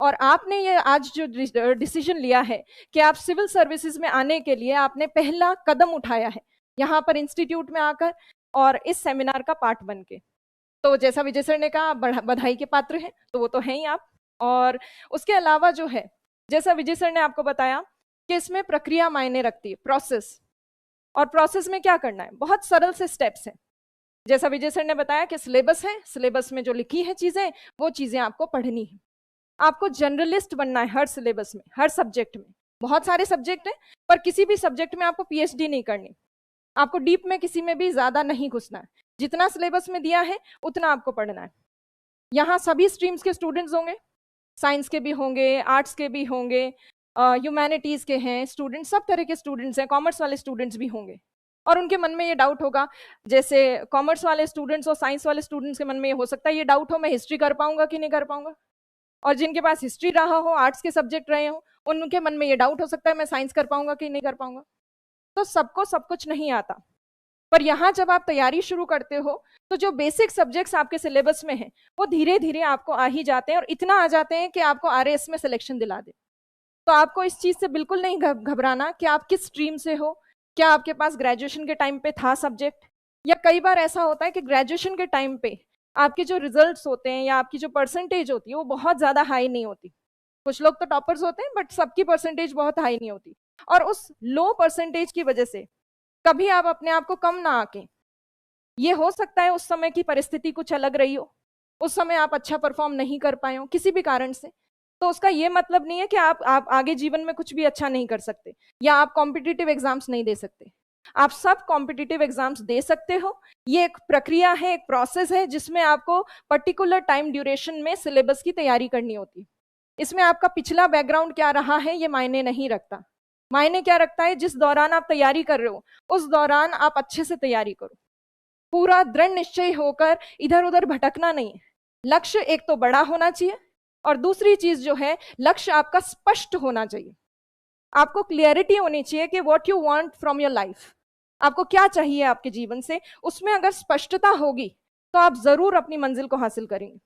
और आपने ये आज जो डिसीजन लिया है कि आप सिविल सर्विसेज में आने के लिए आपने पहला कदम उठाया है यहाँ पर इंस्टीट्यूट में आकर और इस सेमिनार का पार्ट बन के, तो जैसा विजय सर ने कहा आप बधाई के पात्र हैं, तो वो तो हैं ही आप। और उसके अलावा जो है, जैसा विजय सर ने आपको बताया कि इसमें प्रक्रिया मायने रखती है, प्रोसेस। और प्रोसेस में क्या करना है, बहुत सरल से स्टेप्स हैं। जैसा विजय सर ने बताया कि सिलेबस है, सिलेबस में जो लिखी है चीजें, वो चीजें आपको पढ़नी है। आपको जर्नलिस्ट बनना है हर सिलेबस में, हर सब्जेक्ट में। बहुत सारे सब्जेक्ट हैं, पर किसी भी सब्जेक्ट में आपको पीएचडी नहीं करनी, आपको डीप में किसी में भी ज्यादा नहीं घुसना है। जितना सिलेबस में दिया है उतना आपको पढ़ना है। यहाँ सभी स्ट्रीम्स के स्टूडेंट्स होंगे, साइंस के भी होंगे, आर्ट्स के भी होंगे, ह्यूमैनिटीज के हैं स्टूडेंट्स, सब तरह के स्टूडेंट्स हैं, कॉमर्स वाले स्टूडेंट्स भी होंगे। और उनके मन में ये डाउट होगा, जैसे कॉमर्स वाले स्टूडेंट्स और साइंस वाले स्टूडेंट्स के मन में ये हो सकता है, ये डाउट हो मैं हिस्ट्री कर पाऊंगा कि नहीं कर पाऊंगा। और जिनके पास हिस्ट्री रहा हो, आर्ट्स के सब्जेक्ट रहे हो, उनके मन में ये डाउट हो सकता है मैं साइंस कर पाऊंगा कि नहीं कर पाऊंगा। तो सबको सब कुछ नहीं आता, पर यहाँ जब आप तैयारी शुरू करते हो तो जो बेसिक सब्जेक्ट्स आपके सिलेबस में हैं वो धीरे धीरे आपको आ ही जाते हैं, और इतना आ जाते हैं कि आपको आरएएस में सिलेक्शन दिला दे। तो आपको इस चीज से बिल्कुल नहीं घबराना कि आप किस स्ट्रीम से हो, क्या आपके पास ग्रेजुएशन के टाइम पे था सब्जेक्ट, या कई बार ऐसा होता है कि ग्रेजुएशन के टाइम पे आपके जो रिजल्ट्स होते हैं या आपकी जो परसेंटेज होती है वो बहुत ज्यादा हाई नहीं होती। कुछ लोग तो टॉपर्स होते हैं, बट सबकी परसेंटेज बहुत हाई नहीं होती, और उस लो परसेंटेज की वजह से कभी आप अपने आप को कम ना आके, ये हो सकता है उस समय की परिस्थिति कुछ अलग रही हो, उस समय आप अच्छा परफॉर्म नहीं कर पाए हो किसी भी कारण से, तो उसका ये मतलब नहीं है कि आप आगे जीवन में कुछ भी अच्छा नहीं कर सकते या आप कॉम्पिटिटिव एग्जाम्स नहीं दे सकते। आप सब कॉम्पिटिटिव एग्जाम्स दे सकते हो। ये एक प्रक्रिया है, एक प्रोसेस है जिसमें आपको पर्टिकुलर टाइम ड्यूरेशन में सिलेबस की तैयारी करनी होती है। इसमें आपका पिछला बैकग्राउंड क्या रहा है ये मायने नहीं रखता। मायने क्या रखता है, जिस दौरान आप तैयारी कर रहे हो उस दौरान आप अच्छे से तैयारी करो, पूरा दृढ़ निश्चय होकर, इधर उधर भटकना नहीं है। लक्ष्य एक तो बड़ा होना चाहिए, और दूसरी चीज जो है, लक्ष्य आपका स्पष्ट होना चाहिए। आपको क्लियरिटी होनी चाहिए कि what you want from your life, आपको क्या चाहिए आपके जीवन से। उसमें अगर स्पष्टता होगी तो आप जरूर अपनी मंजिल को हासिल करेंगे।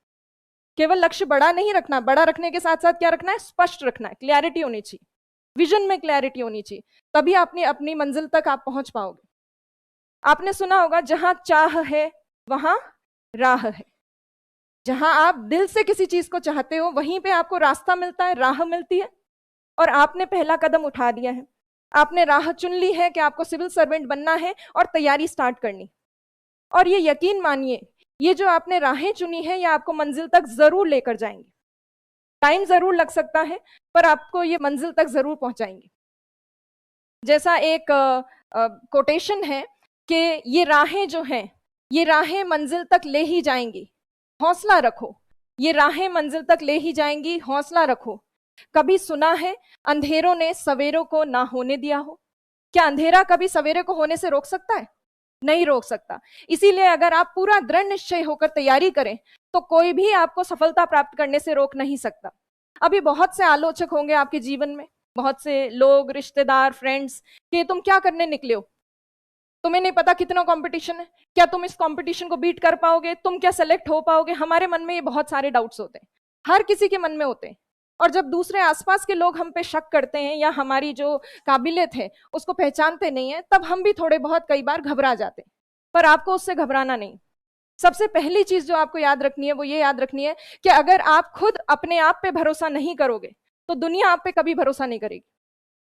केवल लक्ष्य बड़ा नहीं रखना, बड़ा रखने के साथ साथ क्या रखना है, स्पष्ट रखना है, क्लियरिटी होनी चाहिए, विजन में क्लैरिटी होनी चाहिए, तभी अपनी अपनी मंजिल तक आप पहुंच पाओगे। आपने सुना होगा, जहां चाह है वहां राह है। जहां आप दिल से किसी चीज को चाहते हो वहीं पे आपको रास्ता मिलता है, राह मिलती है। और आपने पहला कदम उठा दिया है, आपने राह चुन ली है कि आपको सिविल सर्वेंट बनना है और तैयारी स्टार्ट करनी। और ये यकीन मानिए, ये जो आपने राहें चुनी है ये आपको मंजिल तक जरूर लेकर जाएंगे। टाइम जरूर लग सकता है, पर आपको ये मंजिल तक जरूर पहुंचाएंगे। जैसा एक कोटेशन है कि ये राहें जो हैं, ये राहें मंजिल तक ले ही जाएंगी, हौसला रखो। ये राहें मंजिल तक ले ही जाएंगी, हौसला रखो। कभी सुना है अंधेरों ने सवेरों को ना होने दिया हो? क्या अंधेरा कभी सवेरे को होने से रोक सकता है? नहीं रोक सकता। इसीलिए अगर आप पूरा दृढ़ निश्चय होकर तैयारी करें तो कोई भी आपको सफलता प्राप्त करने से रोक नहीं सकता। अभी बहुत से आलोचक होंगे आपके जीवन में, बहुत से लोग, रिश्तेदार, फ्रेंड्स, कि तुम क्या करने निकले हो, तुम्हें नहीं पता कितना कंपटीशन है, क्या तुम इस कंपटीशन को बीट कर पाओगे, तुम क्या सेलेक्ट हो पाओगे। हमारे मन में ये बहुत सारे डाउट्स होते हैं, हर किसी के मन में होते हैं। और जब दूसरे आसपास के लोग हम पे शक करते हैं या हमारी जो काबिलियत है उसको पहचानते नहीं है, तब हम भी थोड़े बहुत कई बार घबरा जाते हैं। पर आपको उससे घबराना नहीं। सबसे पहली चीज जो आपको याद रखनी है वो ये याद रखनी है कि अगर आप खुद अपने आप पे भरोसा नहीं करोगे तो दुनिया आप पे कभी भरोसा नहीं करेगी।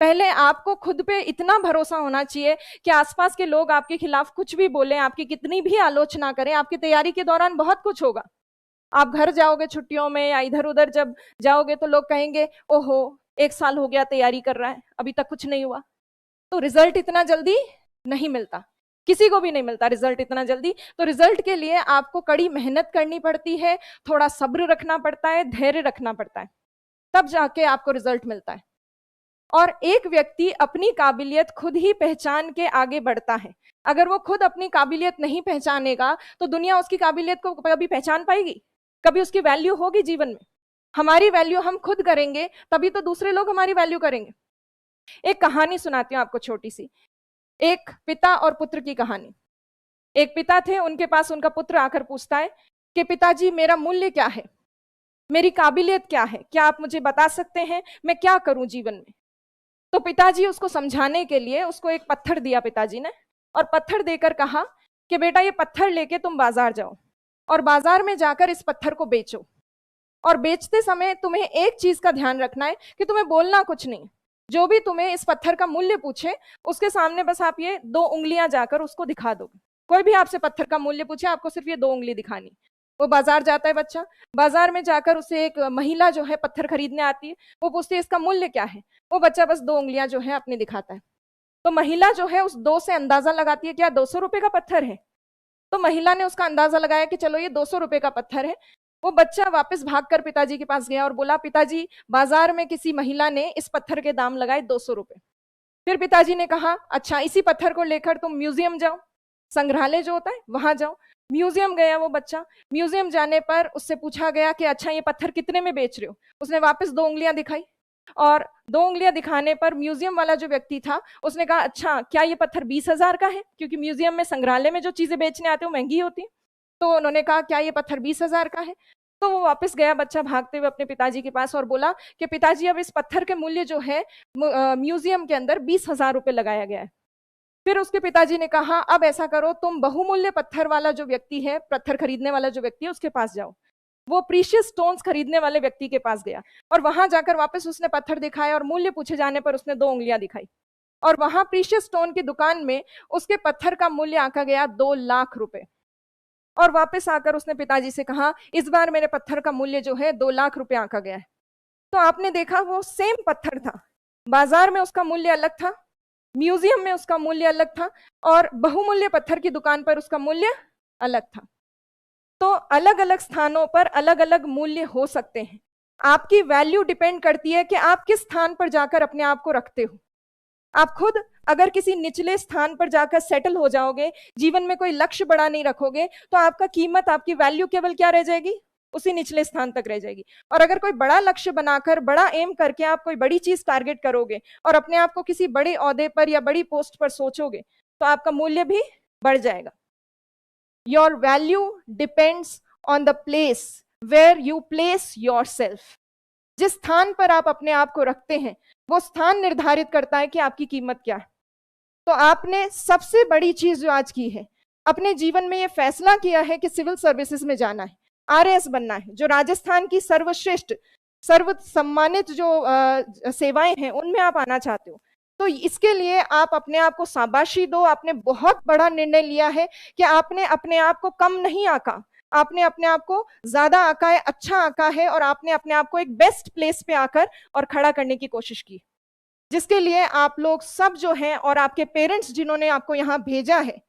पहले आपको खुद पे इतना भरोसा होना चाहिए कि आसपास के लोग आपके खिलाफ कुछ भी बोले, आपकी कितनी भी आलोचना करें, आपकी तैयारी के दौरान बहुत कुछ होगा। आप घर जाओगे छुट्टियों में या इधर उधर जब जाओगे तो लोग कहेंगे ओहो 1 साल हो गया तैयारी कर रहा है अभी तक कुछ नहीं हुआ। तो रिजल्ट इतना जल्दी नहीं मिलता, किसी को भी नहीं मिलता रिजल्ट इतना जल्दी। तो रिजल्ट के लिए आपको कड़ी मेहनत करनी पड़ती है, थोड़ा सब्र रखना पड़ता है, धैर्य रखना पड़ता है, तब जाके आपको रिजल्ट मिलता है। और एक व्यक्ति अपनी काबिलियत खुद ही पहचान के आगे बढ़ता है। अगर वो खुद अपनी काबिलियत नहीं पहचानेगा तो दुनिया उसकी काबिलियत को कभी पहचान पाएगी, कभी उसकी वैल्यू होगी जीवन में? हमारी वैल्यू हम खुद करेंगे तभी तो दूसरे लोग हमारी वैल्यू करेंगे। एक कहानी सुनाती हूँ आपको छोटी सी, एक पिता और पुत्र की कहानी। एक पिता थे, उनके पास उनका पुत्र आकर पूछता है कि पिताजी मेरा मूल्य क्या है? मेरी काबिलियत क्या है, क्या आप मुझे बता सकते हैं मैं क्या करूं जीवन में। तो पिताजी उसको समझाने के लिए उसको एक पत्थर दिया पिताजी ने, और पत्थर देकर कहा कि बेटा ये पत्थर लेके तुम बाजार जाओ और बाजार में जाकर इस पत्थर को बेचो, और बेचते समय तुम्हें एक चीज का ध्यान रखना है कि तुम्हें बोलना कुछ नहीं, जो भी तुम्हें इस पत्थर का मूल्य पूछे उसके सामने बस आप ये 2 उंगलियां जाकर उसको दिखा दोगे। कोई भी आपसे पत्थर का मूल्य पूछे आपको सिर्फ ये 2 उंगली दिखानी। वो बाजार जाता है बच्चा, बाजार में जाकर उसे एक महिला जो है पत्थर खरीदने आती है, वो पूछती है इसका मूल्य क्या है, वो बच्चा बस 2 उंगलियां जो है अपनी दिखाता है। तो महिला जो है उस 2 से अंदाजा लगाती है क्या 200 रुपए का पत्थर है। तो महिला ने उसका अंदाजा लगाया कि चलो ये 200 रुपए का पत्थर है। वो बच्चा वापस भागकर पिताजी के पास गया और बोला पिताजी बाजार में किसी महिला ने इस पत्थर के दाम लगाए 200 रुपए। फिर पिताजी ने कहा अच्छा इसी पत्थर को लेकर तुम म्यूजियम जाओ, संग्रहालय जो होता है वहां जाओ। म्यूजियम गया वो बच्चा, म्यूजियम जाने पर उससे पूछा गया कि अच्छा ये पत्थर कितने में बेच रहे हो। उसने वापस 2 उंगलियां दिखाई, और 2 उंगलियां दिखाने पर म्यूजियम वाला जो व्यक्ति था उसने कहा अच्छा क्या ये पत्थर 20,000 का है, क्योंकि म्यूजियम में संग्रहालय में जो चीजें बेचने आते हैं वो महंगी होती है। तो उन्होंने कहा क्या ये पत्थर 20,000 का है। तो वो वापस गया बच्चा भागते हुए अपने पिताजी के पास और बोला कि पिताजी अब इस पत्थर के मूल्य जो है म्यूजियम के अंदर 20,000 रुपए लगाया गया है। फिर उसके पिताजी ने कहा अब ऐसा करो तुम बहुमूल्य पत्थर वाला जो व्यक्ति है, पत्थर खरीदने वाला जो व्यक्ति है उसके पास जाओ। वो प्रीशियस स्टोन्स खरीदने वाले व्यक्ति के पास गया और वहां जाकर वापस उसने पत्थर दिखाया और मूल्य पूछे जाने पर उसने 2 उंगलियां दिखाई, और वहां प्रीशियस स्टोन की दुकान में उसके पत्थर का मूल्य आंका गया 2 लाख रुपए। और वापस आकर उसने पिताजी से कहा इस बार मेरे पत्थर का मूल्य जो है 2 लाख रुपए आंका गया है। तो आपने देखा वो सेम पत्थर था, बाजार में उसका मूल्य अलग था, म्यूजियम में उसका मूल्य अलग था, और बहुमूल्य पत्थर की दुकान पर उसका मूल्य अलग था। तो अलग अलग स्थानों पर अलग अलग मूल्य हो सकते हैं। आपकी वैल्यू डिपेंड करती है कि आप किस स्थान पर जाकर अपने आप को रखते हो। आप खुद अगर किसी निचले स्थान पर जाकर सेटल हो जाओगे, जीवन में कोई लक्ष्य बड़ा नहीं रखोगे, तो आपका कीमत, आपकी वैल्यू केवल क्या रह जाएगी, उसी निचले स्थान तक रह जाएगी। और अगर कोई बड़ा लक्ष्य बनाकर, बड़ा एम करके आप कोई बड़ी चीज टारगेट करोगे और अपने आप को किसी बड़े ओहदे पर या बड़ी पोस्ट पर सोचोगे, तो आपका मूल्य भी बढ़ जाएगा। Your value depends on the place where you place yourself. जिस स्थान पर आप अपने आप को रखते हैं वो स्थान निर्धारित करता है कि आपकी कीमत क्या है। तो आपने सबसे बड़ी चीज जो आज की है, अपने जीवन में ये फैसला किया है कि सिविल सर्विसेज में जाना है, आरएएस बनना है, जो राजस्थान की सर्वश्रेष्ठ, सर्व सम्मानित जो सेवाएं हैं उनमें आप आना चाहते हो। तो इसके लिए आप अपने आप को शाबाशी दो। आपने बहुत बड़ा निर्णय लिया है कि आपने अपने आप को कम नहीं आका, आपने अपने आप को ज्यादा आका है, अच्छा आका है, और आपने अपने आप को एक बेस्ट प्लेस पे आकर और खड़ा करने की कोशिश की, जिसके लिए आप लोग सब जो हैं और आपके पेरेंट्स जिन्होंने आपको यहाँ भेजा है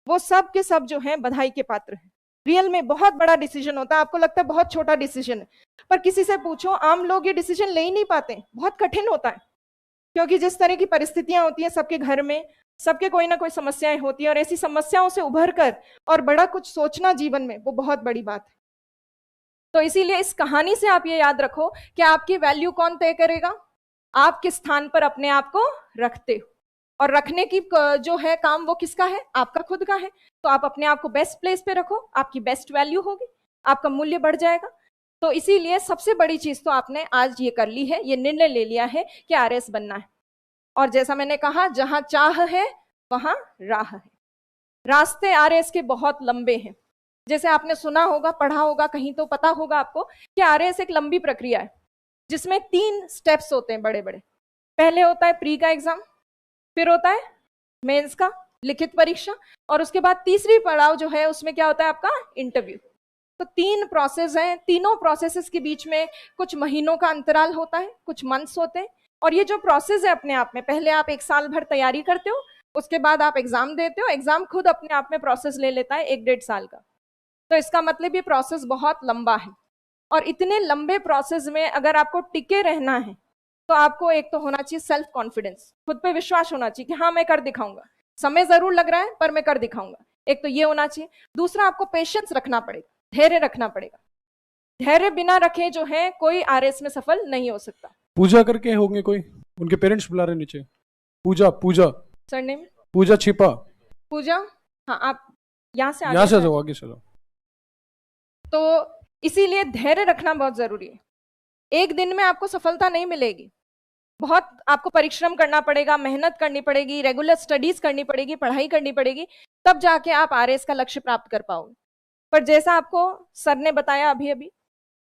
वो सब के सब जो हैं बधाई के पात्र हैं। रियल में बहुत बड़ा डिसीजन होता है, आपको लगता है बहुत छोटा डिसीजन है, पर किसी से पूछो, आम लोग ये डिसीजन ले ही नहीं पाते, बहुत कठिन होता है। क्योंकि जिस तरह की परिस्थितियां होती हैं सबके घर में, सबके कोई ना कोई समस्याएं होती हैं, और ऐसी समस्याओं से उभर कर और बड़ा कुछ सोचना जीवन में वो बहुत बड़ी बात है। तो इसीलिए इस कहानी से आप ये याद रखो कि आपकी वैल्यू कौन तय करेगा, आप किस स्थान पर अपने आप को रखते हो, और रखने की जो है काम वो किसका है, आपका खुद का है। तो आप अपने आप को बेस्ट प्लेस पे रखो, आपकी बेस्ट वैल्यू होगी, आपका मूल्य बढ़ जाएगा। तो इसीलिए सबसे बड़ी चीज तो आपने आज ये कर ली है, ये निर्णय ले लिया है कि आरएएस बनना है। और जैसा मैंने कहा, जहां चाह है वहां राह है। रास्ते आरएएस के बहुत लंबे हैं। जैसे आपने सुना होगा, पढ़ा होगा, कहीं तो पता होगा आपको कि आरएएस एक लंबी प्रक्रिया है जिसमें 3 स्टेप्स होते हैं बड़े बड़े। पहले होता है प्री का एग्जाम, फिर होता है मेंस का लिखित परीक्षा, और उसके बाद तीसरी पड़ाव जो है उसमें क्या होता है, आपका इंटरव्यू। तो 3 प्रोसेस हैं। तीनों प्रोसेसेस के बीच में कुछ महीनों का अंतराल होता है, कुछ मंथ्स होते हैं। और ये जो प्रोसेस है अपने आप में, पहले आप 1 साल भर तैयारी करते हो, उसके बाद आप एग्जाम देते हो। एग्जाम खुद अपने आप में प्रोसेस ले लेता है 1-1.5 साल का। तो इसका मतलब ये प्रोसेस बहुत लंबा है। और इतने लंबे प्रोसेस में अगर आपको टिके रहना है तो आपको एक तो होना चाहिए सेल्फ कॉन्फिडेंस, खुद पे विश्वास होना चाहिए कि हाँ मैं कर दिखाऊंगा, समय जरूर लग रहा है पर मैं कर दिखाऊंगा, एक तो ये होना चाहिए। दूसरा, आपको पेशेंस रखना पड़ेगा, धैर्य रखना पड़ेगा। धैर्य बिना रखे जो है कोई आरएएस में सफल नहीं हो सकता। पूजा करके होंगे कोई, उनके पेरेंट्स बुला रहे नीचे। पूजा, पूजा सरनेम पूजा छिपा, पूजा। हाँ, आप यहाँ से जाओ, आगे चलो। तो इसीलिए धैर्य रखना बहुत जरूरी है। एक दिन में आपको सफलता नहीं मिलेगी, बहुत आपको परिश्रम करना पड़ेगा, मेहनत करनी पड़ेगी, रेगुलर स्टडीज करनी पड़ेगी, पढ़ाई करनी पड़ेगी, तब जाके आप आरएएस का लक्ष्य प्राप्त कर पाओगे। पर जैसा आपको सर ने बताया अभी अभी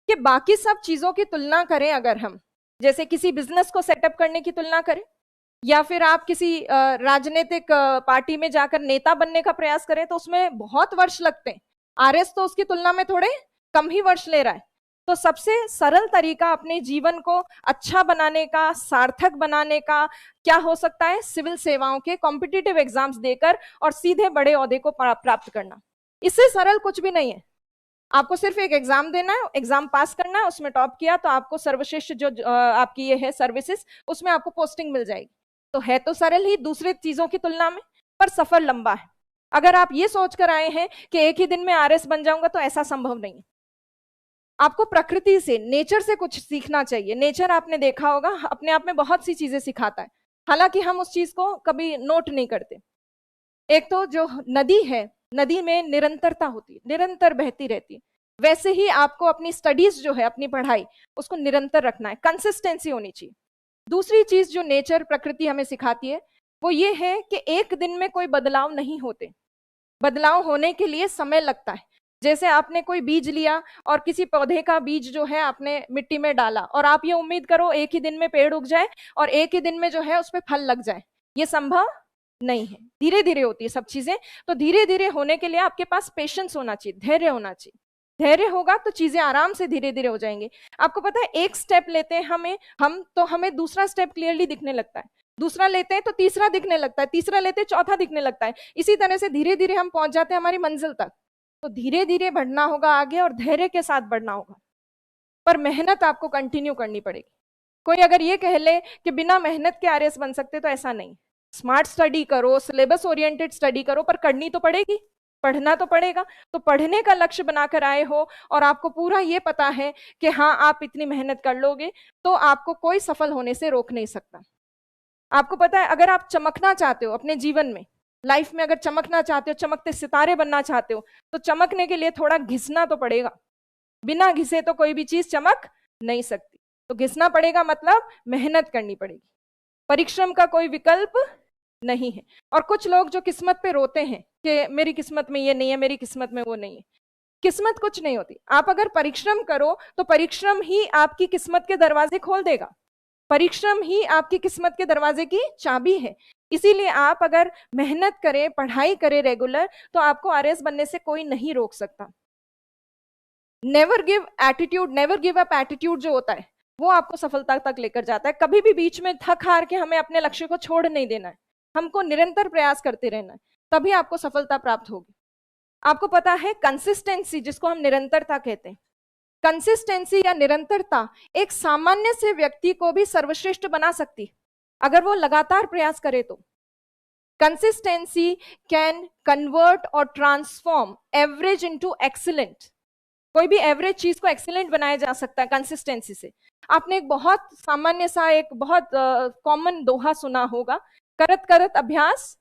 कि बाकी सब चीजों की तुलना करें, अगर हम जैसे किसी बिजनेस को सेटअप करने की तुलना करें, या फिर आप किसी राजनीतिक पार्टी में जाकर नेता बनने का प्रयास करें, तो उसमें बहुत वर्ष लगते हैं। आरएस तो उसकी तुलना में थोड़े कम ही वर्ष ले रहा है। तो सबसे सरल तरीका अपने जीवन को अच्छा बनाने का, सार्थक बनाने का क्या हो सकता है? सिविल सेवाओं के कॉम्पिटिटिव एग्जाम्स देकर और सीधे बड़े ओहदे को प्राप्त करना। इससे सरल कुछ भी नहीं है। आपको सिर्फ एक एग्जाम देना है, एग्जाम पास करना है, उसमें टॉप किया तो आपको सर्वश्रेष्ठ जो आपकी ये है सर्विसेज, उसमें आपको पोस्टिंग मिल जाएगी। तो है तो सरल ही दूसरे चीजों की तुलना में, पर सफर लंबा है। अगर आप ये सोचकर आए हैं कि एक ही दिन में आरएस बन जाऊंगा, तो ऐसा संभव नहीं है। आपको प्रकृति से, नेचर से कुछ सीखना चाहिए। नेचर आपने देखा होगा अपने आप में बहुत सी चीजें सिखाता है, हालांकि हम उस चीज को कभी नोट नहीं करते। एक तो जो नदी है, नदी में निरंतरता होती है, निरंतर बहती रहती है। वैसे ही आपको अपनी स्टडीज जो है, अपनी पढ़ाई, उसको निरंतर रखना है, कंसिस्टेंसी होनी चाहिए। दूसरी चीज जो नेचर, प्रकृति हमें सिखाती है, वो ये है कि एक दिन में कोई बदलाव नहीं होते। बदलाव होने के लिए समय लगता है। जैसे आपने कोई बीज लिया और किसी पौधे का बीज जो है आपने मिट्टी में डाला, और आप ये उम्मीद करो एक ही दिन में पेड़ उग जाए और एक ही दिन में जो है उस पर फल लग जाए, ये संभव नहीं है। धीरे धीरे होती है सब चीजें। तो धीरे धीरे होने के लिए आपके पास पेशेंस होना चाहिए, धैर्य होना चाहिए। धैर्य होगा तो चीजें आराम से धीरे धीरे हो जाएंगी। आपको पता है, एक स्टेप लेते हैं हमें दूसरा स्टेप क्लियरली दिखने लगता है, दूसरा लेते हैं तो तीसरा दिखने लगता है, तीसरा लेते हैं चौथा दिखने लगता है। इसी तरह से धीरे धीरे हम पहुंच जाते हैं हमारी मंजिल तक। तो धीरे धीरे बढ़ना होगा आगे, और धैर्य के साथ बढ़ना होगा, पर मेहनत आपको कंटिन्यू करनी पड़ेगी। कोई अगर ये कह ले कि बिना मेहनत के आरएएस बन सकते, तो ऐसा नहीं। स्मार्ट स्टडी करो, सिलेबस ओरिएंटेड स्टडी करो, पर करनी तो पड़ेगी, पढ़ना तो पड़ेगा। तो पढ़ने का लक्ष्य बनाकर आए हो और आपको पूरा ये पता है कि हाँ आप इतनी मेहनत कर लोगे, तो आपको कोई सफल होने से रोक नहीं सकता। आपको पता है, अगर आप चमकना चाहते हो अपने जीवन में, लाइफ में अगर चमकना चाहते हो, चमकते सितारे बनना चाहते हो, तो चमकने के लिए थोड़ा घिसना तो पड़ेगा। बिना घिसे तो कोई भी चीज चमक नहीं सकती। तो घिसना पड़ेगा, मतलब मेहनत करनी पड़ेगी। परिश्रम का कोई विकल्प नहीं है। और कुछ लोग जो किस्मत पे रोते हैं कि मेरी किस्मत में ये नहीं है, मेरी किस्मत में वो नहीं है, किस्मत कुछ नहीं होती। आप अगर परिश्रम करो तो परिश्रम ही आपकी किस्मत के दरवाजे खोल देगा। परिश्रम ही आपकी किस्मत के दरवाजे की चाबी है। इसीलिए आप अगर मेहनत करें, पढ़ाई करें रेगुलर, तो आपको आरएएस बनने से कोई नहीं रोक सकता। Never give attitude, never give up attitude जो होता है, वो आपको सफलता तक लेकर जाता है। कभी भी बीच में थक हार के हमें अपने लक्ष्य को छोड़ नहीं देना है, हमको निरंतर प्रयास करते रहना है, तभी आपको सफलता प्राप्त होगी। आपको पता है, कंसिस्टेंसी जिसको हम निरंतरता कहते हैं, कंसिस्टेंसी या निरंतरता एक सामान्य से व्यक्ति को भी सर्वश्रेष्ठ बना सकती, अगर वो लगातार प्रयास करे तो। कंसिस्टेंसी कैन कन्वर्ट और ट्रांसफॉर्म एवरेज इनटू एक्सीलेंट। कोई भी एवरेज चीज को एक्सीलेंट बनाया जा सकता है कंसिस्टेंसी से। आपने एक बहुत सामान्य सा, एक बहुत कॉमन दोहा सुना होगा, करत करत अभ्यास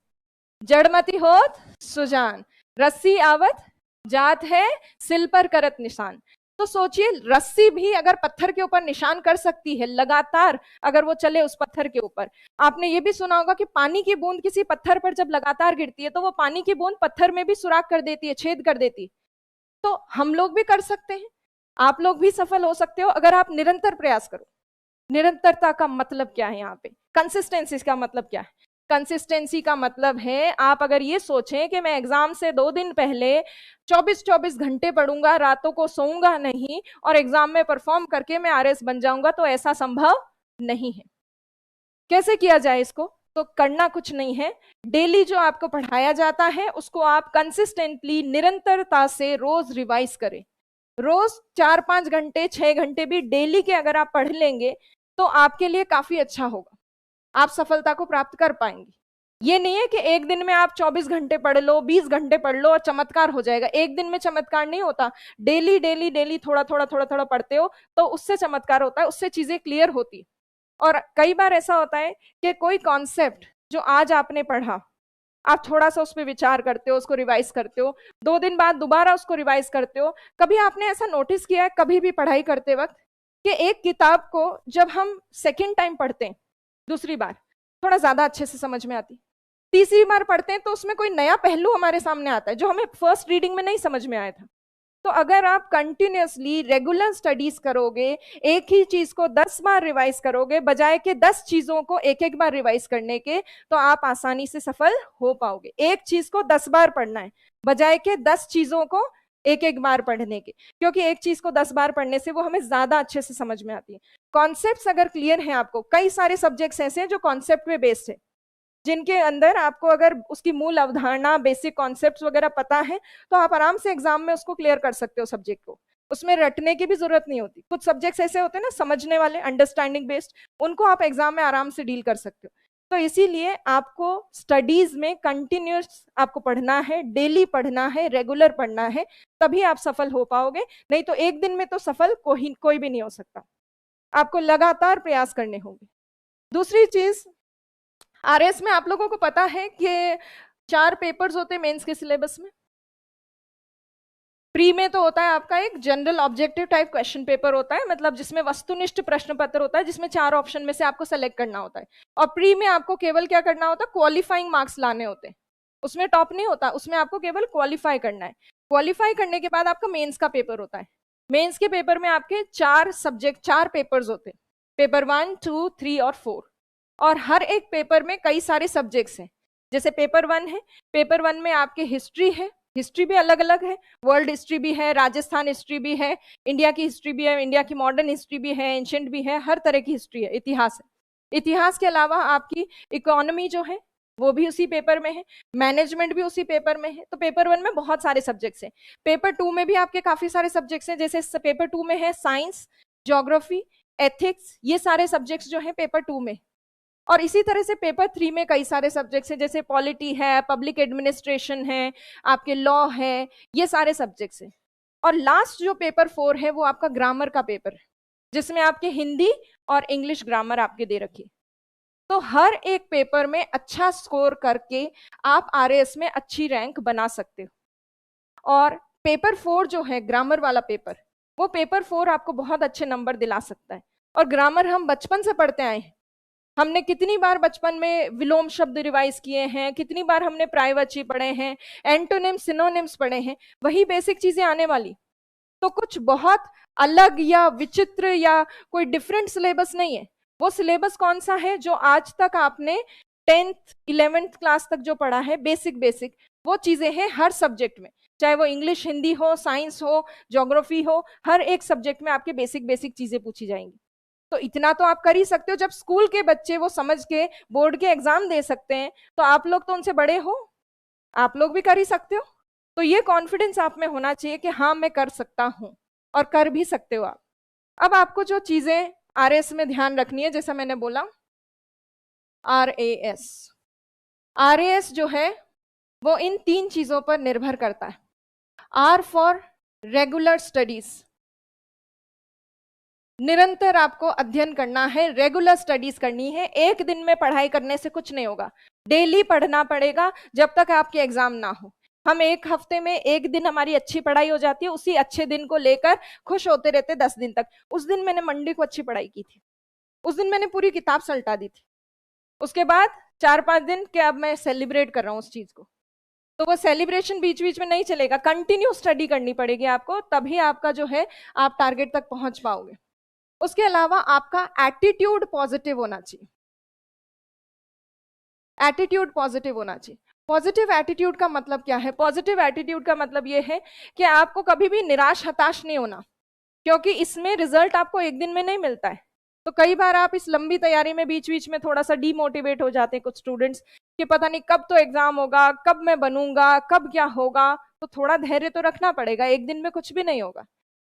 जड़मति होत सुजान, रस्सी आवत जात है सिल पर करत निशान। तो सोचिए, रस्सी भी अगर पत्थर के ऊपर निशान कर सकती है लगातार, अगर वो चले उस पत्थर के ऊपर। आपने ये भी सुना होगा कि पानी की बूंद किसी पत्थर पर जब लगातार गिरती है, तो वो पानी की बूंद पत्थर में भी सुराख कर देती है, छेद कर देती है। तो हम लोग भी कर सकते हैं, आप लोग भी सफल हो सकते हो अगर आप निरंतर प्रयास करो। निरंतरता का मतलब क्या है यहाँ पे? कंसिस्टेंसी का मतलब क्या है? कंसिस्टेंसी का मतलब है, आप अगर ये सोचें कि मैं एग्जाम से 2 दिन पहले 24-24 घंटे पढ़ूंगा, रातों को सोऊंगा नहीं और एग्जाम में परफॉर्म करके मैं आरएएस बन जाऊंगा, तो ऐसा संभव नहीं है। कैसे किया जाए इसको? तो करना कुछ नहीं है, डेली जो आपको पढ़ाया जाता है उसको आप कंसिस्टेंटली, निरंतरता से रोज रिवाइज करें। रोज 4-5 घंटे, 6 घंटे भी डेली के अगर आप पढ़ लेंगे तो आपके लिए काफी अच्छा होगा, आप सफलता को प्राप्त कर पाएंगे। ये नहीं है कि एक दिन में आप 24 घंटे पढ़ लो, 20 घंटे पढ़ लो और चमत्कार हो जाएगा। एक दिन में चमत्कार नहीं होता। डेली डेली डेली थोड़ा थोड़ा थोड़ा थोड़ा पढ़ते हो तो उससे चमत्कार होता है, उससे चीजें क्लियर होती। और कई बार ऐसा होता है कि कोई कॉन्सेप्ट जो आज आपने पढ़ा, आप थोड़ा सा उस पर विचार करते हो, उसको रिवाइज करते हो, 2 दिन बाद दोबारा उसको रिवाइज करते हो। कभी आपने ऐसा नोटिस किया है कभी भी पढ़ाई करते वक्त कि एक किताब को जब हम सेकेंड टाइम पढ़ते हैं, दूसरी बार थोड़ा ज्यादा अच्छे से समझ में आती, तीसरी बार पढ़ते हैं तो उसमें कोई नया पहलू हमारे सामने आता है जो हमें फर्स्ट रीडिंग में नहीं समझ में आया था। तो अगर आप कंटिन्यूअसली रेगुलर स्टडीज करोगे, एक ही चीज को 10 बार रिवाइज करोगे बजाय के 10 चीजों को एक एक बार रिवाइज करने के, तो आप आसानी से सफल हो पाओगे। एक चीज को 10 बार पढ़ना है बजाय के 10 चीजों को एक एक बार पढ़ने के, क्योंकि एक चीज को 10 बार पढ़ने से वो हमें ज्यादा अच्छे से समझ में आती है। कॉन्सेप्ट्स अगर क्लियर है आपको, कई सारे सब्जेक्ट्स ऐसे हैं जो कॉन्सेप्ट पे बेस्ड है, जिनके अंदर आपको अगर उसकी मूल अवधारणा, बेसिक कॉन्सेप्ट्स वगैरह पता है तो आप आराम से एग्जाम में उसको क्लियर कर सकते हो सब्जेक्ट को, उसमें रटने की भी जरूरत नहीं होती। कुछ सब्जेक्ट्स ऐसे होते हैं ना समझने वाले, अंडरस्टैंडिंग बेस्ड, उनको आप एग्जाम में आराम से डील कर सकते हो। तो इसीलिए आपको स्टडीज में कंटिन्यूस आपको पढ़ना है, डेली पढ़ना है, रेगुलर पढ़ना है, तभी आप सफल हो पाओगे। नहीं तो एक दिन में तो सफल कोई भी नहीं हो सकता, आपको लगातार प्रयास करने होंगे। दूसरी चीज, आरएस में आप लोगों को पता है कि 4 पेपर्स होते हैं मेंस के सिलेबस में। प्री में तो होता है आपका एक general objective type question paper होता है, मतलब जिसमें वस्तुनिष्ठ प्रश्न पत्र होता है, जिसमें 4 ऑप्शन में से आपको सेलेक्ट करना होता है। और प्री में आपको केवल क्या करना होता है, क्वालिफाइंग मार्क्स लाने होते हैं, उसमें टॉप नहीं होता, उसमें आपको केवल क्वालिफाई करना है। क्वालिफाई करने के बाद आपका मेंस का पेपर होता है। मेंस के पेपर में आपके 4 सब्जेक्ट, 4 पेपर्स होते हैं, पेपर 1, 2, 3 और 4। और हर एक पेपर में कई सारे सब्जेक्ट्स हैं। जैसे पेपर 1 है, पेपर 1 में आपके हिस्ट्री है, हिस्ट्री भी अलग अलग है, वर्ल्ड हिस्ट्री भी है, राजस्थान हिस्ट्री भी है, इंडिया की हिस्ट्री भी है, इंडिया की मॉडर्न हिस्ट्री भी है, एंशिएंट भी है, हर तरह की हिस्ट्री है, इतिहास है। इतिहास के अलावा आपकी इकोनॉमी जो है वो भी उसी पेपर में है, मैनेजमेंट भी उसी पेपर में है। तो पेपर 1 में बहुत सारे सब्जेक्ट्स हैं। पेपर 2 में भी आपके काफी सारे सब्जेक्ट्स हैं, जैसे पेपर 2 में है साइंस, ज्योग्राफी, एथिक्स, ये सारे सब्जेक्ट्स जो है पेपर 2 में। और इसी तरह से पेपर 3 में कई सारे सब्जेक्ट्स हैं, जैसे पॉलिटी है, पब्लिक एडमिनिस्ट्रेशन है, आपके लॉ है, ये सारे सब्जेक्ट्स हैं। और लास्ट जो पेपर 4 है वो आपका ग्रामर का पेपर है, जिसमें आपके हिंदी और इंग्लिश ग्रामर आपके दे रखी। तो हर एक पेपर में अच्छा स्कोर करके आप आरएएस में अच्छी रैंक बना सकते हो। और पेपर 4 जो है ग्रामर वाला पेपर, वो पेपर 4 आपको बहुत अच्छे नंबर दिला सकता है। और ग्रामर हम बचपन से पढ़ते आए हैं, हमने कितनी बार बचपन में विलोम शब्द रिवाइज किए हैं, कितनी बार हमने प्रायवाची पढ़े हैं, एंटोनिम्स, सिनोनिम्स पढ़े हैं, वही बेसिक चीजें आने वाली। तो कुछ बहुत अलग या विचित्र या कोई डिफरेंट सिलेबस नहीं है। वो सिलेबस कौन सा है, जो आज तक आपने 10th 11th क्लास तक जो पढ़ा है, बेसिक बेसिक वो चीजें हैं हर सब्जेक्ट में, चाहे वो इंग्लिश, हिंदी हो, साइंस हो, ज्योग्राफी हो, हर एक सब्जेक्ट में आपके बेसिक बेसिक चीजें पूछी जाएंगी। तो इतना तो आप कर ही सकते हो। जब स्कूल के बच्चे वो समझ के बोर्ड के एग्जाम दे सकते हैं, तो आप लोग तो उनसे बड़े हो, आप लोग भी कर ही सकते हो। तो ये कॉन्फिडेंस आप में होना चाहिए कि हाँ मैं कर सकता हूं, और कर भी सकते हो आप। अब आपको जो चीजें आरएस में ध्यान रखनी है, जैसा मैंने बोला, आरएएस आरएएस जो है वो इन 3 चीजों पर निर्भर करता है। आर फॉर रेगुलर स्टडीज, निरंतर आपको अध्ययन करना है, रेगुलर स्टडीज करनी है। एक दिन में पढ़ाई करने से कुछ नहीं होगा, डेली पढ़ना पड़ेगा जब तक आपके एग्जाम ना हो। हम एक हफ्ते में एक दिन हमारी अच्छी पढ़ाई हो जाती है, उसी अच्छे दिन को लेकर खुश होते रहते 10 दिन तक। उस दिन मैंने मंडे को अच्छी पढ़ाई की थी, उस दिन मैंने पूरी किताब सल्टा दी थी, उसके बाद 4-5 दिन के अब मैं सेलिब्रेट कर रहा हूं उस चीज को। तो वो सेलिब्रेशन बीच बीच में नहीं चलेगा, कंटिन्यू स्टडी करनी पड़ेगी आपको, तभी आपका जो है आप टारगेट तक पहुंच पाओगे। उसके अलावा आपका एटीट्यूड पॉजिटिव होना चाहिए, एटीट्यूड पॉजिटिव होना चाहिए। पॉजिटिव एटीट्यूड का मतलब क्या है? पॉजिटिव एटीट्यूड का मतलब यह है कि आपको कभी भी निराश हताश नहीं होना, क्योंकि इसमें रिजल्ट आपको एक दिन में नहीं मिलता है। तो कई बार आप इस लंबी तैयारी में बीच बीच में थोड़ा सा डीमोटिवेट हो जाते हैं कुछ स्टूडेंट्स, कि पता नहीं कब तो एग्जाम होगा, कब मैं बनूंगा, कब क्या होगा। तो थोड़ा धैर्य तो रखना पड़ेगा, एक दिन में कुछ भी नहीं होगा।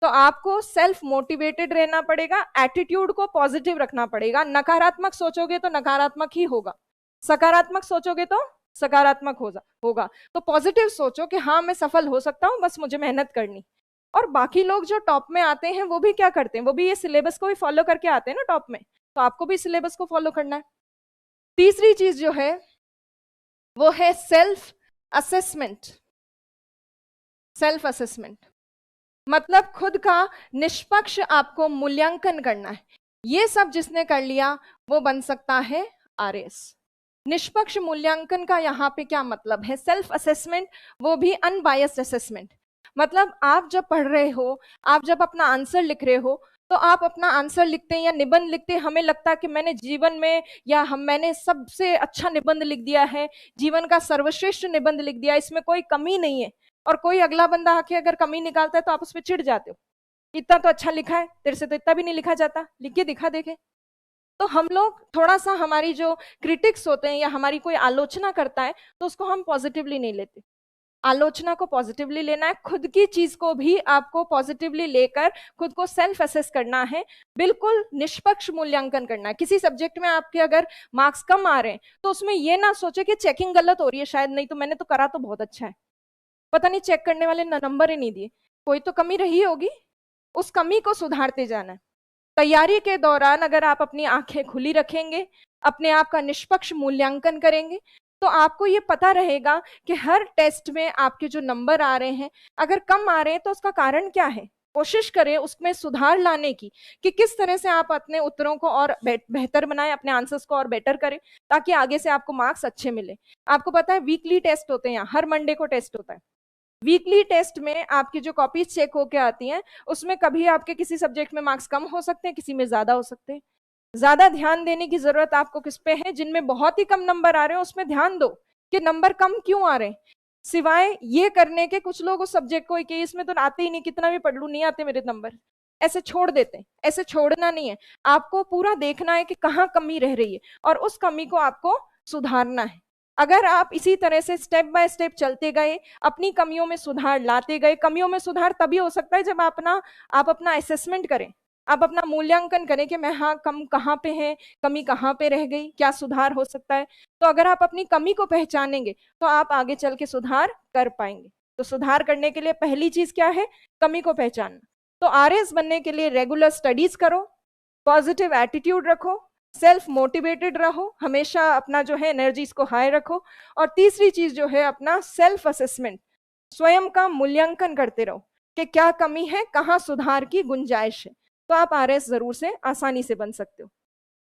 तो आपको सेल्फ मोटिवेटेड रहना पड़ेगा, एटीट्यूड को पॉजिटिव रखना पड़ेगा। नकारात्मक सोचोगे तो नकारात्मक ही होगा, सकारात्मक सोचोगे तो सकारात्मक होगा। तो पॉजिटिव सोचो कि हाँ मैं सफल हो सकता हूँ, बस मुझे मेहनत करनी। और बाकी लोग जो टॉप में आते हैं वो भी क्या करते हैं, वो भी ये सिलेबस को भी फॉलो करके आते हैं ना टॉप में, तो आपको भी सिलेबस को फॉलो करना है। तीसरी चीज जो है वो है सेल्फ असेसमेंट। सेल्फ असेसमेंट मतलब खुद का निष्पक्ष आपको मूल्यांकन करना है। ये सब जिसने कर लिया वो बन सकता है आरएस। निष्पक्ष मूल्यांकन का यहाँ पे क्या मतलब है? सेल्फ असेसमेंट, वो भी अनबायस्ड असेसमेंट। मतलब आप जब पढ़ रहे हो, आप जब अपना आंसर लिख रहे हो, तो आप अपना आंसर लिखते हैं या निबंध लिखते हैं, हमें लगता है कि मैंने जीवन में या मैंने सबसे अच्छा निबंध लिख दिया है, जीवन का सर्वश्रेष्ठ निबंध लिख दिया, इसमें कोई कमी नहीं है। और कोई अगला बंदा आके अगर कमी निकालता है तो आप उस पर चिढ़ जाते हो, इतना तो अच्छा लिखा है, तेरे से तो इतना भी नहीं लिखा जाता, लिख के दिखा देखे। तो हम लोग थोड़ा सा, हमारी जो क्रिटिक्स होते हैं या हमारी कोई आलोचना करता है तो उसको हम पॉजिटिवली नहीं लेते। आलोचना को पॉजिटिवली लेना है, खुद की चीज को भी आपको पॉजिटिवली लेकर खुद को सेल्फ असेस करना है, बिल्कुल निष्पक्ष मूल्यांकन करना है। किसी सब्जेक्ट में आपके अगर मार्क्स कम आ रहे हैं तो उसमें यह ना सोचे कि चेकिंग गलत हो रही है, शायद नहीं तो मैंने तो करा तो बहुत अच्छा है, पता नहीं चेक करने वाले नंबर ही नहीं दिए, कोई तो कमी रही होगी, उस कमी को सुधारते जाना है। तैयारी के दौरान अगर आप अपनी आंखें खुली रखेंगे, अपने आप का निष्पक्ष मूल्यांकन करेंगे, तो आपको ये पता रहेगा कि हर टेस्ट में आपके जो नंबर आ रहे हैं, अगर कम आ रहे हैं तो उसका कारण क्या है। कोशिश करें उसमें सुधार लाने की, कि किस तरह से आप अपने उत्तरों को और बेहतर बनाएं, अपने आंसर्स को और बेटर करें, ताकि आगे से आपको मार्क्स अच्छे मिले। आपको पता है वीकली टेस्ट होते हैं, हर मंडे को टेस्ट होता है। वीकली टेस्ट में आपकी जो कॉपीज चेक होके आती हैं, उसमें कभी आपके किसी सब्जेक्ट में मार्क्स कम हो सकते हैं, किसी में ज्यादा हो सकते हैं। ज्यादा ध्यान देने की जरूरत आपको किस पे है? जिनमें बहुत ही कम नंबर आ रहे हैं उसमें ध्यान दो कि नंबर कम क्यों आ रहे हैं। सिवाय ये करने के, कुछ लोग उस सब्जेक्ट को कि इसमें तो आते ही नहीं, कितना भी पढ़ लूं नहीं आते मेरे नंबर, ऐसे छोड़ देते हैं। ऐसे छोड़ना नहीं है, आपको पूरा देखना है कि कहाँ कमी रह रही है और उस कमी को आपको सुधारना है। अगर आप इसी तरह से स्टेप बाय स्टेप चलते गए, अपनी कमियों में सुधार लाते गए, कमियों में सुधार तभी हो सकता है जब आप अपना असेसमेंट करें, आप अपना मूल्यांकन करें कि मैं हाँ कम कहाँ पे है, कमी कहाँ पे रह गई, क्या सुधार हो सकता है। तो अगर आप अपनी कमी को पहचानेंगे तो आप आगे चल के सुधार कर पाएंगे। तो सुधार करने के लिए पहली चीज क्या है? कमी को पहचानना। तो आरएस बनने के लिए रेगुलर स्टडीज करो, पॉजिटिव एटीट्यूड रखो, सेल्फ मोटिवेटेड रहो, हमेशा अपना जो है एनर्जीज को हाई रखो, और तीसरी चीज जो है अपना सेल्फ असेसमेंट, स्वयं का मूल्यांकन करते रहो कि क्या कमी है, कहाँ सुधार की गुंजाइश है। तो आप आरएस जरूर से आसानी से बन सकते हो।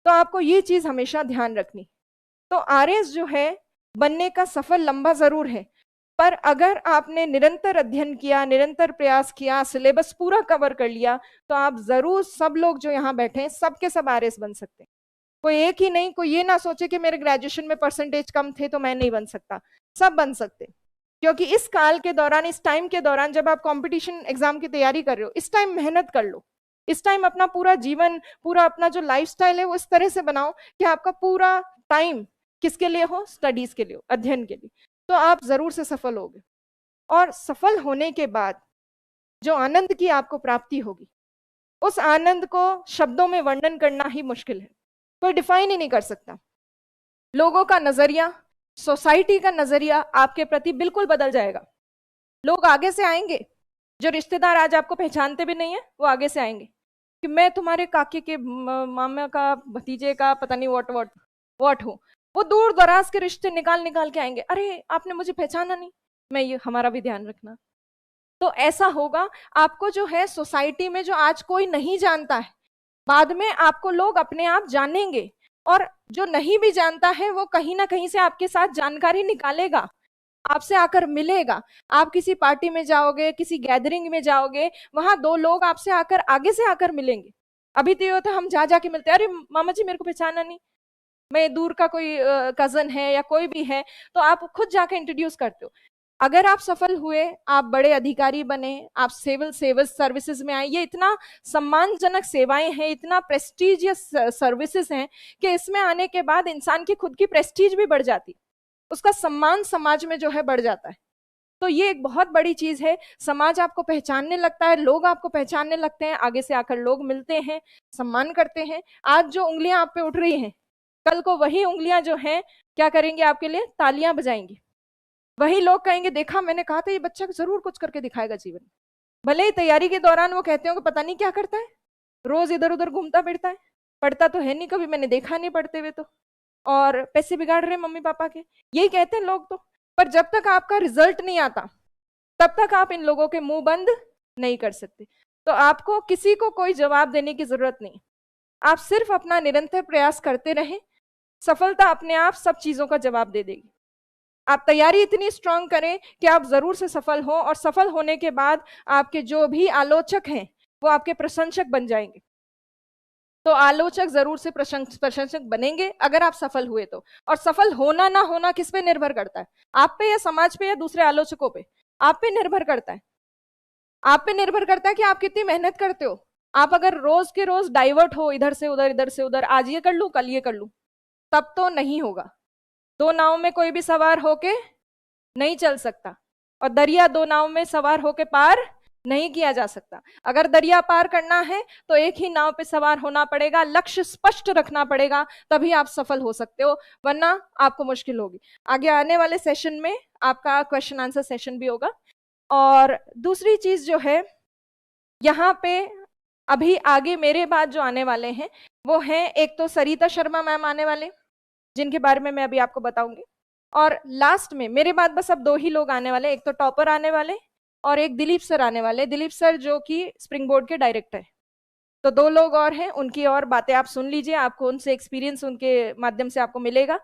तो आपको ये चीज हमेशा ध्यान रखनी। तो आरएस जो है बनने का सफर लंबा जरूर है, पर अगर आपने निरंतर अध्ययन किया, निरंतर प्रयास किया, सिलेबस पूरा कवर कर लिया, तो आप जरूर, सब लोग जो यहाँ बैठे हैं सबके सब आरएस बन सकते हैं। कोई एक ही नहीं, कोई ये ना सोचे कि मेरे ग्रेजुएशन में परसेंटेज कम थे तो मैं नहीं बन सकता, सब बन सकते। क्योंकि इस काल के दौरान, इस टाइम के दौरान जब आप कंपटीशन एग्जाम की तैयारी कर रहे हो, इस टाइम मेहनत कर लो। इस टाइम अपना पूरा जीवन, पूरा अपना जो लाइफस्टाइल है वो इस तरह से बनाओ कि आपका पूरा टाइम किसके लिए हो? स्टडीज के लिए, अध्ययन के लिए। तो आप जरूर से सफल होगे। और सफल होने के बाद जो आनंद की आपको प्राप्ति होगी, उस आनंद को शब्दों में वर्णन करना ही मुश्किल है, कोई डिफाइन ही नहीं कर सकता। लोगों का नजरिया, सोसाइटी का नजरिया आपके प्रति बिल्कुल बदल जाएगा। लोग आगे से आएंगे, जो रिश्तेदार आज आपको पहचानते भी नहीं है वो आगे से आएंगे कि मैं तुम्हारे काके के मामा का, भतीजे का, पता नहीं व्हाट हूं। वो दूर दराज के रिश्ते निकाल निकाल के आएंगे, अरे आपने मुझे पहचाना नहीं, मैं ये, हमारा भी ध्यान रखना। तो ऐसा होगा आपको जो है सोसाइटी में, जो आज कोई नहीं जानता है, बाद में आपको लोग अपने आप जानेंगे, और जो नहीं भी जानता है वो कहीं ना कहीं से आपके साथ जानकारी निकालेगा, आपसे आकर मिलेगा। आप किसी पार्टी में जाओगे, किसी गैदरिंग में जाओगे, वहां दो लोग आपसे आकर, आगे से आकर मिलेंगे। अभी तो ये होता है हम जा जाके मिलते हैं, अरे मामा जी मेरे को पहचाना नहीं, मैं दूर का कोई कजन है या कोई भी है, तो आप खुद जाके इंट्रोड्यूस करते हो। अगर आप सफल हुए, आप बड़े अधिकारी बने, आप सिविल सर्विसेज में आए, ये इतना सम्मानजनक सेवाएं हैं, इतना प्रेस्टिजियस सर्विसेज हैं कि इसमें आने के बाद इंसान की खुद की प्रेस्टीज भी बढ़ जाती, उसका सम्मान समाज में जो है बढ़ जाता है। तो ये एक बहुत बड़ी चीज है, समाज आपको पहचानने लगता है, लोग आपको पहचानने लगते हैं, आगे से आकर लोग मिलते हैं, सम्मान करते हैं। आज जो उंगलियां आप पे उठ रही हैं, कल को वही उंगलियां जो हैं क्या करेंगे? आपके लिए तालियां बजाएंगी। वही लोग कहेंगे, देखा मैंने कहा था ये बच्चा जरूर कुछ करके दिखाएगा जीवन में। भले ही तैयारी के दौरान वो कहते हो कि पता नहीं क्या करता है, रोज इधर उधर घूमता फिरता है, पढ़ता तो है नहीं, कभी मैंने देखा नहीं पढ़ते हुए। तो और पैसे बिगाड़ रहे हैं मम्मी पापा के, यही कहते हैं लोग तो। पर जब तक आपका रिजल्ट नहीं आता तब तक आप इन लोगों के मुंह बंद नहीं कर सकते। तो आपको किसी को कोई जवाब देने की जरूरत नहीं, आप सिर्फ अपना निरंतर प्रयास करते रहें, सफलता अपने आप सब चीजों का जवाब दे देगी। आप तैयारी इतनी स्ट्रांग करें कि आप जरूर से सफल हो, और सफल होने के बाद आपके जो भी आलोचक हैं वो आपके प्रशंसक बन जाएंगे। तो आलोचक जरूर से प्रशंसक बनेंगे अगर आप सफल हुए तो। और सफल होना ना होना किस पे निर्भर करता है? आप पे या समाज पे या दूसरे आलोचकों पे? आप पे निर्भर करता है। आप पे निर्भर करता है कि आप कितनी मेहनत करते हो। आप अगर रोज के रोज डाइवर्ट हो इधर से उधर इधर से उधर, आज ये कर लूं कल ये कर लूं, तब तो नहीं होगा। दो नाव में कोई भी सवार होके नहीं चल सकता, और दरिया दो नाव में सवार होके पार नहीं किया जा सकता। अगर दरिया पार करना है तो एक ही नाव पे सवार होना पड़ेगा, लक्ष्य स्पष्ट रखना पड़ेगा, तभी आप सफल हो सकते हो, वरना आपको मुश्किल होगी। आगे आने वाले सेशन में आपका क्वेश्चन आंसर सेशन भी होगा। और दूसरी चीज जो है यहाँ पे, अभी आगे मेरे बाद जो आने वाले हैं वो हैं, एक तो सरिता शर्मा मैम आने वाले, जिनके बारे में मैं अभी आपको बताऊंगी। और लास्ट में मेरे बाद बस अब दो ही लोग आने वाले, एक तो टॉपर आने वाले और एक दिलीप सर आने वाले। दिलीप सर जो कि स्प्रिंग बोर्ड के डायरेक्टर है। तो दो लोग और हैं, उनकी और बातें आप सुन लीजिए, आपको उनसे एक्सपीरियंस उनके माध्यम से आपको मिलेगा।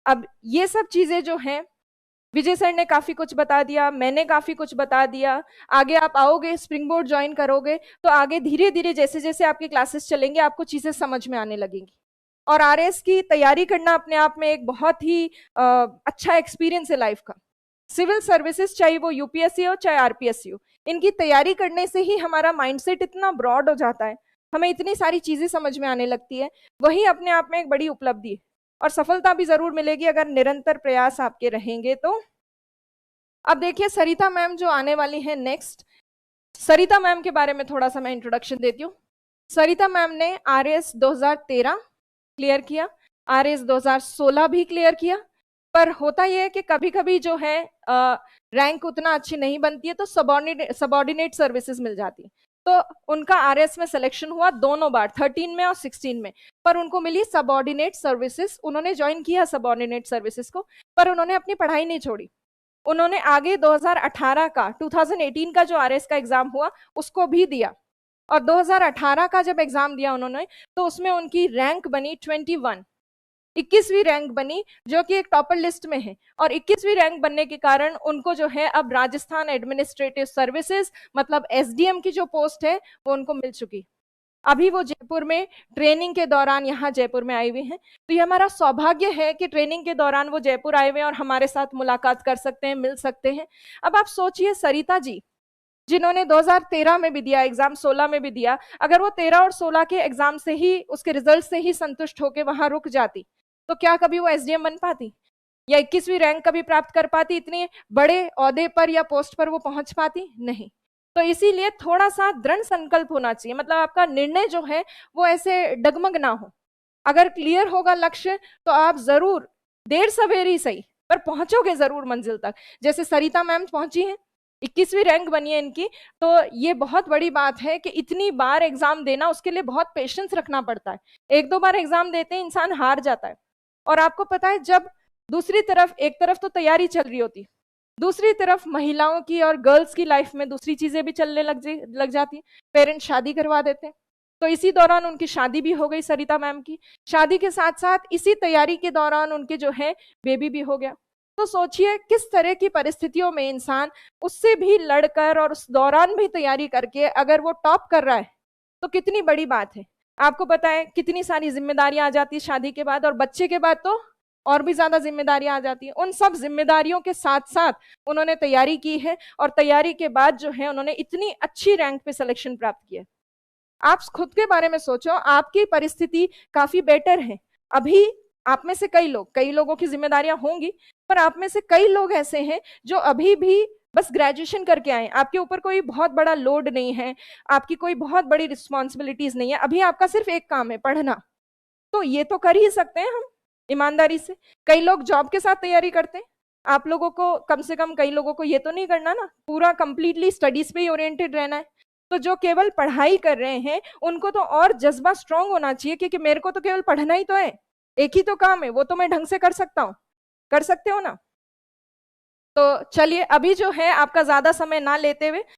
अब ये सब चीजें जो हैं, विजय सर ने काफी कुछ बता दिया, मैंने काफी कुछ बता दिया। आगे आप आओगे, स्प्रिंग बोर्ड ज्वाइन करोगे, तो आगे धीरे धीरे जैसे जैसे आपकी क्लासेस चलेंगे आपको चीजें समझ में आने लगेंगी। और आरएस की तैयारी करना अपने आप में एक बहुत ही अच्छा एक्सपीरियंस है लाइफ का। सिविल सर्विसेज, चाहे वो यूपीएससी हो चाहे आरपीएससी हो, इनकी तैयारी करने से ही हमारा माइंडसेट इतना ब्रॉड हो जाता है, हमें इतनी सारी चीजें समझ में आने लगती है। वही अपने आप में एक बड़ी उपलब्धि है, और सफलता भी जरूर मिलेगी अगर निरंतर प्रयास आपके रहेंगे तो। अब देखिए सरिता मैम जो आने वाली है नेक्स्ट, सरिता मैम के बारे में थोड़ा सा मैं इंट्रोडक्शन देती हूँ। सरिता मैम ने आरएस 2013 क्लियर किया, आरएस 2016 भी क्लियर किया। पर होता यह है कि कभी कभी जो है रैंक उतना अच्छी नहीं बनती है, तो सबॉर्डिनेट सर्विसेज मिल जाती है। तो उनका आरएस में सिलेक्शन हुआ दोनों बार, 13 में और 16 में, पर उनको मिली सबॉर्डिनेट सर्विसेज। उन्होंने ज्वाइन किया सबॉर्डिनेट सर्विसेज को, पर उन्होंने अपनी पढ़ाई नहीं छोड़ी। उन्होंने आगे 2018 का जो आरएस का एग्जाम हुआ उसको भी दिया, और 2018 का जब एग्जाम दिया उन्होंने, तो उसमें उनकी रैंक बनी 21वीं रैंक बनी, जो कि एक टॉपर लिस्ट में है। और 21वीं रैंक बनने के कारण उनको जो है अब राजस्थान एडमिनिस्ट्रेटिव सर्विसेज मतलब एसडीएम की जो पोस्ट है वो उनको मिल चुकी। अभी वो जयपुर में ट्रेनिंग के दौरान यहाँ जयपुर में आए हुए हैं। तो ये हमारा सौभाग्य है कि ट्रेनिंग के दौरान वो जयपुर आए हुए हैं और हमारे साथ मुलाकात कर सकते हैं, मिल सकते हैं। अब आप सोचिए सरिता जी, जिन्होंने 2013 में भी दिया एग्जाम, 16 में भी दिया, अगर वो 13 और 16 के एग्जाम से ही, उसके रिजल्ट से ही संतुष्ट होकर वहां रुक जाती, तो क्या कभी वो एसडीएम बन पाती, या 21वीं रैंक कभी प्राप्त कर पाती, इतने बड़े ओहदे पर या पोस्ट पर वो पहुंच पाती? नहीं। तो इसीलिए थोड़ा सा दृढ़ संकल्प होना चाहिए, मतलब आपका निर्णय जो है वो ऐसे डगमग ना हो। अगर क्लियर होगा लक्ष्य तो आप जरूर देर सवेर ही सही पर पहुंचोगे जरूर मंजिल तक। जैसे सरिता मैम पहुंची हैं, 21वीं रैंक बनी है इनकी, तो ये बहुत बड़ी बात है कि इतनी बार एग्जाम देना, उसके लिए बहुत पेशेंस रखना पड़ता है। एक दो बार एग्जाम देते हैं इंसान हार जाता है। और आपको पता है, जब दूसरी तरफ, एक तरफ तो तैयारी चल रही होती, दूसरी तरफ महिलाओं की और गर्ल्स की लाइफ में दूसरी चीजें भी चलने लग जाती। पेरेंट्स शादी करवा देते हैं, तो इसी दौरान उनकी शादी भी हो गई सरिता मैम की। शादी के साथ साथ इसी तैयारी के दौरान उनके जो है बेबी भी हो गया। तो सोचिए किस तरह की परिस्थितियों में इंसान उससे भी लड़कर और उस दौरान भी तैयारी करके अगर वो टॉप कर रहा है तो कितनी बड़ी बात है। आपको पता है कितनी सारी जिम्मेदारियां आ जाती है शादी के बाद, और बच्चे के बाद तो और भी ज्यादा जिम्मेदारियां आ जाती है। उन सब जिम्मेदारियों के साथ साथ उन्होंने तैयारी की है, और तैयारी के बाद जो है उन्होंने इतनी अच्छी रैंक पे सिलेक्शन प्राप्त किया। आप खुद के बारे में सोचो, आपकी परिस्थिति काफी बेटर है। अभी आप में से कई लोगों की जिम्मेदारियां होंगी, पर आप में से कई लोग ऐसे हैं जो अभी भी बस ग्रेजुएशन करके आए, आपके ऊपर कोई बहुत बड़ा लोड नहीं है, आपकी कोई बहुत बड़ी रिस्पॉन्सिबिलिटीज नहीं है, अभी आपका सिर्फ एक काम है, पढ़ना। तो ये तो कर ही सकते हैं हम ईमानदारी से। कई लोग जॉब के साथ तैयारी करते हैं, आप लोगों को कम से कम, कई लोगों को ये तो नहीं करना ना, पूरा कंप्लीटली स्टडीज पे ही ओरिएंटेड रहना है। तो जो केवल पढ़ाई कर रहे हैं उनको तो और जज्बा स्ट्रांग होना चाहिए, क्योंकि मेरे को तो केवल पढ़ना ही तो है, एक ही तो काम है, वो तो मैं ढंग से कर सकता हूँ, कर सकते हो ना? तो चलिए, अभी जो है आपका ज्यादा समय ना लेते हुए